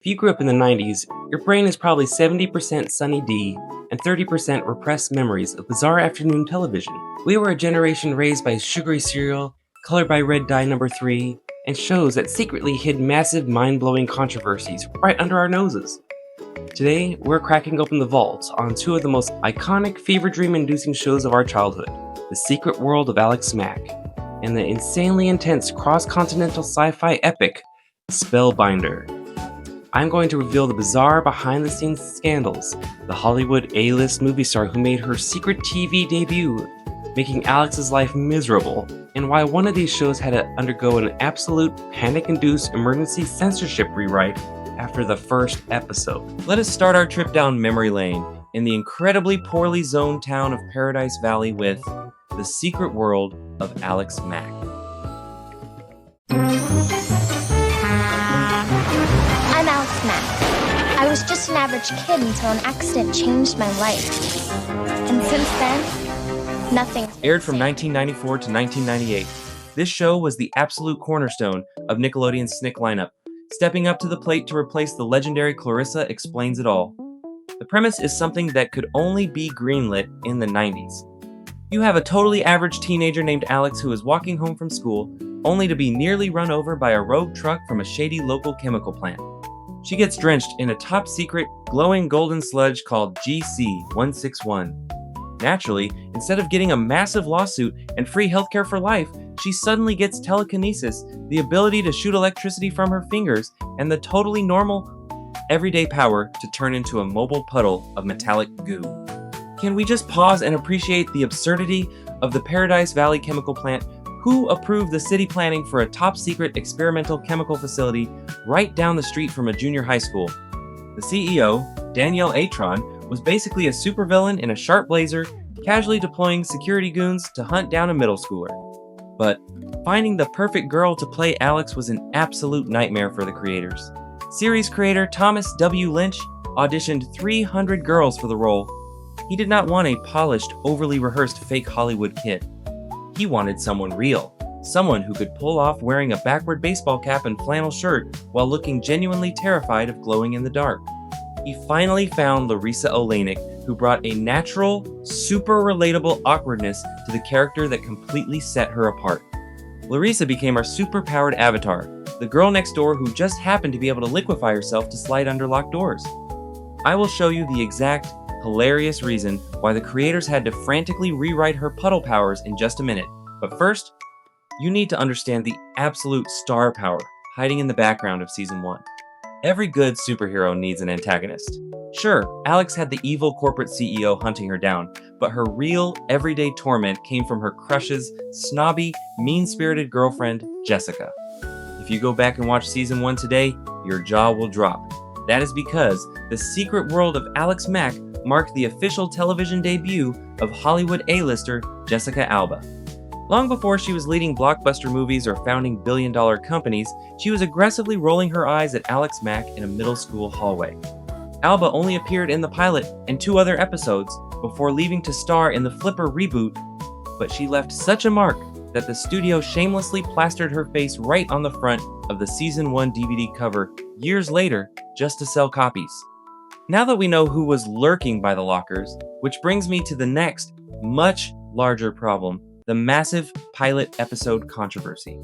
If you grew up in the 90s, your brain is probably 70% Sunny D and 30% repressed memories of bizarre afternoon television. We were a generation raised by sugary cereal, colored by red dye number 3, and shows that secretly hid massive mind-blowing controversies right under our noses. Today, we're cracking open the vault on two of the most iconic fever dream-inducing shows of our childhood, The Secret World of Alex Mack, and the insanely intense cross-continental sci-fi epic, Spellbinder. I'm going to reveal the bizarre behind-the-scenes scandals, the Hollywood A-list movie star who made her secret TV debut, making Alex's life miserable, and why one of these shows had to undergo an absolute panic-induced emergency censorship rewrite after the first episode. Let us start our trip down memory lane in the incredibly poorly zoned town of Paradise Valley with The Secret World of Alex Mack. I'm Alex Mack. I was just an average kid until an accident changed my life. And since then, nothing. Aired from 1994 to 1998, this show was the absolute cornerstone of Nickelodeon's Snick lineup, stepping up to the plate to replace the legendary Clarissa Explains It All. The premise is something that could only be greenlit in the 90s. You have a totally average teenager named Alex who is walking home from school, only to be nearly run over by a rogue truck from a shady local chemical plant. She gets drenched in a top-secret, glowing golden sludge called GC-161. Naturally, instead of getting a massive lawsuit and free healthcare for life, she suddenly gets telekinesis, the ability to shoot electricity from her fingers, and the totally normal, everyday power to turn into a mobile puddle of metallic goo. Can we just pause and appreciate the absurdity of the Paradise Valley chemical plant? Who approved the city planning for a top-secret experimental chemical facility right down the street from a junior high school? The CEO, Danielle Atron, was basically a supervillain in a sharp blazer, casually deploying security goons to hunt down a middle schooler. But finding the perfect girl to play Alex was an absolute nightmare for the creators. Series creator Thomas W. Lynch auditioned 300 girls for the role. He did not want a polished, overly rehearsed fake Hollywood kid. He wanted someone real, someone who could pull off wearing a backward baseball cap and flannel shirt while looking genuinely terrified of glowing in the dark. He finally found Larissa Oleynik, who brought a natural, super relatable awkwardness to the character that completely set her apart. Larissa became our super-powered avatar, the girl next door who just happened to be able to liquefy herself to slide under locked doors. I will show you the exact, hilarious reason why the creators had to frantically rewrite her puddle powers in just a minute. But first, you need to understand the absolute star power hiding in the background of Season 1. Every good superhero needs an antagonist. Sure, Alex had the evil corporate CEO hunting her down, but her real, everyday torment came from her crush's snobby, mean-spirited girlfriend, Jessica. If you go back and watch Season 1 today, your jaw will drop. That is because The Secret World of Alex Mack marked the official television debut of Hollywood A-lister Jessica Alba. Long before she was leading blockbuster movies or founding billion-dollar companies, she was aggressively rolling her eyes at Alex Mack in a middle school hallway. Alba only appeared in the pilot and 2 other episodes before leaving to star in the Flipper reboot, but she left such a mark that the studio shamelessly plastered her face right on the front of the Season 1 DVD cover years later just to sell copies. Now that we know who was lurking by the lockers, which brings me to the next, much larger problem, the massive pilot episode controversy.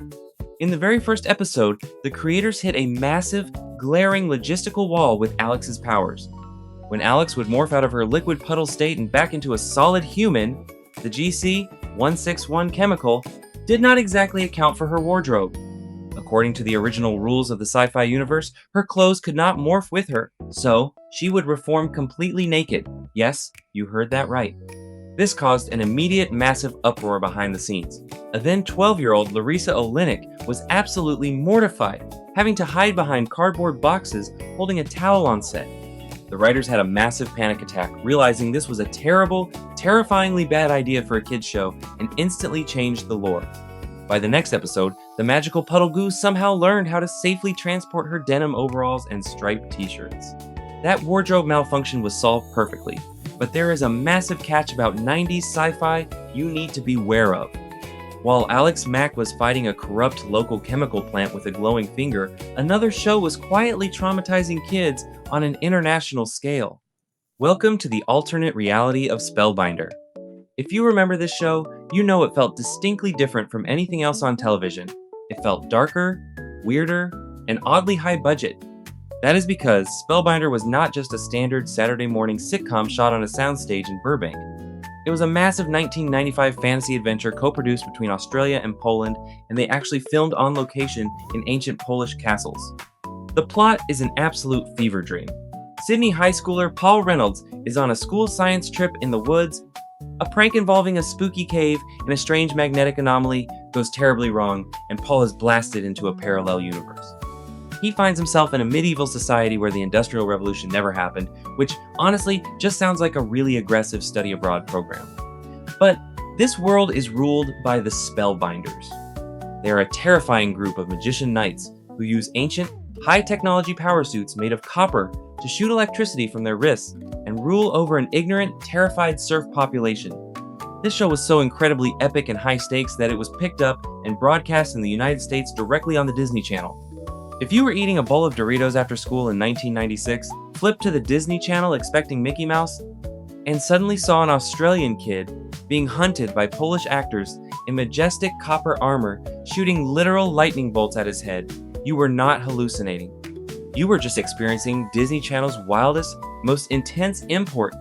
In the very first episode, the creators hit a massive, glaring logistical wall with Alex's powers. When Alex would morph out of her liquid puddle state and back into a solid human, the GC-161 chemical did not exactly account for her wardrobe. According to the original rules of the sci-fi universe, her clothes could not morph with her, so she would reform completely naked. Yes, you heard that right. This caused an immediate massive uproar behind the scenes. A then 12-year-old Larissa Oleynik was absolutely mortified, having to hide behind cardboard boxes holding a towel on set. The writers had a massive panic attack, realizing this was a terrible, terrifyingly bad idea for a kids' show, and instantly changed the lore. By the next episode, the magical puddle goo somehow learned how to safely transport her denim overalls and striped t-shirts. That wardrobe malfunction was solved perfectly, but there is a massive catch about 90s sci-fi you need to be aware of. While Alex Mack was fighting a corrupt local chemical plant with a glowing finger, another show was quietly traumatizing kids on an international scale. Welcome to the alternate reality of Spellbinder. If you remember this show, you know it felt distinctly different from anything else on television. It felt darker, weirder, and oddly high budget. That is because Spellbinder was not just a standard Saturday morning sitcom shot on a soundstage in Burbank. It was a massive 1995 fantasy adventure co-produced between Australia and Poland, and they actually filmed on location in ancient Polish castles. The plot is an absolute fever dream. Sydney high schooler Paul Reynolds is on a school science trip in the woods. A prank involving a spooky cave and a strange magnetic anomaly goes terribly wrong, and Paul is blasted into a parallel universe. He finds himself in a medieval society where the Industrial Revolution never happened, which honestly just sounds like a really aggressive study abroad program. But this world is ruled by the Spellbinders. They are a terrifying group of magician knights who use ancient, high-technology power suits made of copper to shoot electricity from their wrists and rule over an ignorant, terrified serf population. This show was so incredibly epic and high stakes that it was picked up and broadcast in the United States directly on the Disney Channel. If you were eating a bowl of Doritos after school in 1996, flipped to the Disney Channel expecting Mickey Mouse, and suddenly saw an Australian kid being hunted by Polish actors in majestic copper armor shooting literal lightning bolts at his head, you were not hallucinating. You were just experiencing Disney Channel's wildest, most intense import.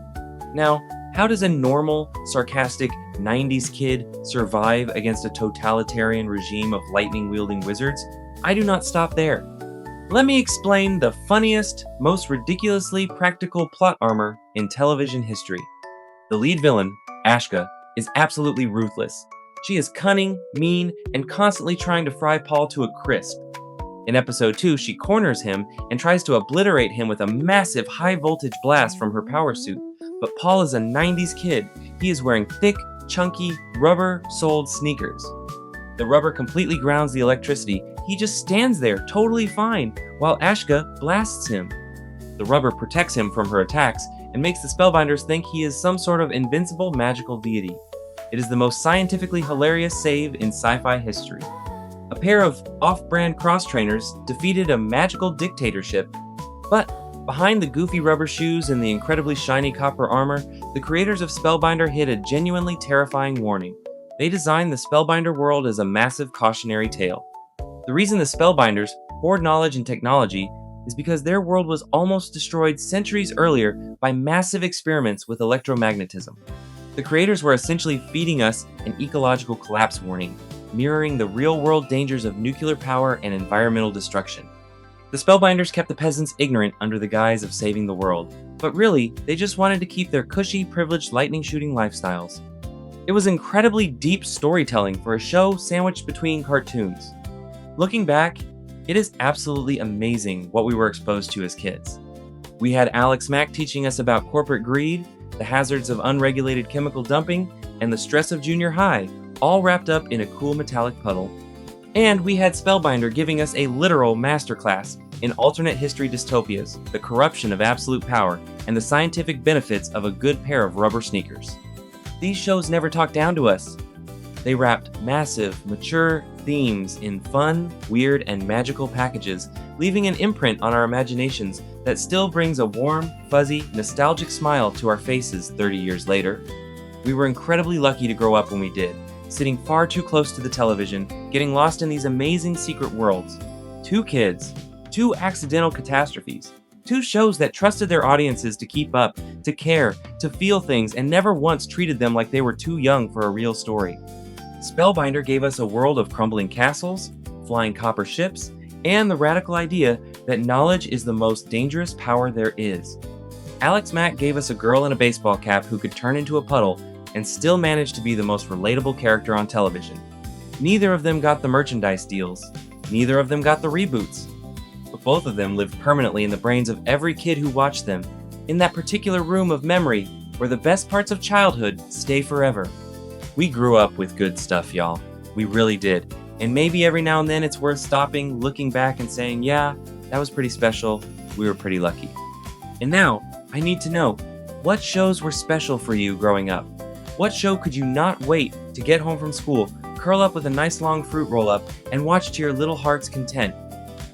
Now, how does a normal, sarcastic 90s kid survive against a totalitarian regime of lightning-wielding wizards? I do not stop there. Let me explain the funniest, most ridiculously practical plot armor in television history. The lead villain, Ashka, is absolutely ruthless. She is cunning, mean, and constantly trying to fry Paul to a crisp. In episode 2, she corners him and tries to obliterate him with a massive high-voltage blast from her power suit. But Paul is a 90s kid. He is wearing thick, chunky, rubber-soled sneakers. The rubber completely grounds the electricity. He just stands there, totally fine, while Ashka blasts him. The rubber protects him from her attacks and makes the Spellbinders think he is some sort of invincible magical deity. It is the most scientifically hilarious save in sci-fi history. A pair of off-brand cross-trainers defeated a magical dictatorship, but behind the goofy rubber shoes and the incredibly shiny copper armor, the creators of Spellbinder hid a genuinely terrifying warning. They designed the Spellbinder world as a massive cautionary tale. The reason the Spellbinders hoard knowledge and technology is because their world was almost destroyed centuries earlier by massive experiments with electromagnetism. The creators were essentially feeding us an ecological collapse warning, mirroring the real-world dangers of nuclear power and environmental destruction. The Spellbinders kept the peasants ignorant under the guise of saving the world, but really, they just wanted to keep their cushy, privileged lightning-shooting lifestyles. It was incredibly deep storytelling for a show sandwiched between cartoons. Looking back, it is absolutely amazing what we were exposed to as kids. We had Alex Mack teaching us about corporate greed, the hazards of unregulated chemical dumping, and the stress of junior high, all wrapped up in a cool metallic puddle. And we had Spellbinder giving us a literal masterclass in alternate history dystopias, the corruption of absolute power, and the scientific benefits of a good pair of rubber sneakers. These shows never talked down to us. They wrapped massive, mature themes in fun, weird, and magical packages, leaving an imprint on our imaginations that still brings a warm, fuzzy, nostalgic smile to our faces 30 years later. We were incredibly lucky to grow up when we did, sitting far too close to the television, getting lost in these amazing secret worlds. 2 kids, 2 accidental catastrophes, 2 shows that trusted their audiences to keep up, to care, to feel things, and never once treated them like they were too young for a real story. Spellbinder gave us a world of crumbling castles, flying copper ships, and the radical idea that knowledge is the most dangerous power there is. Alex Mack gave us a girl in a baseball cap who could turn into a puddle and still manage to be the most relatable character on television. Neither of them got the merchandise deals. Neither of them got the reboots. But both of them lived permanently in the brains of every kid who watched them, in that particular room of memory where the best parts of childhood stay forever. We grew up with good stuff, y'all. We really did. And maybe every now and then it's worth stopping, looking back and saying, yeah, that was pretty special. We were pretty lucky. And now, I need to know, what shows were special for you growing up? What show could you not wait to get home from school, curl up with a nice long fruit roll-up and watch to your little heart's content.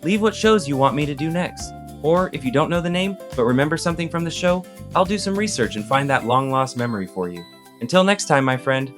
Leave what shows you want me to do next. Or, if you don't know the name, but remember something from the show, I'll do some research and find that long-lost memory for you. Until next time, my friend.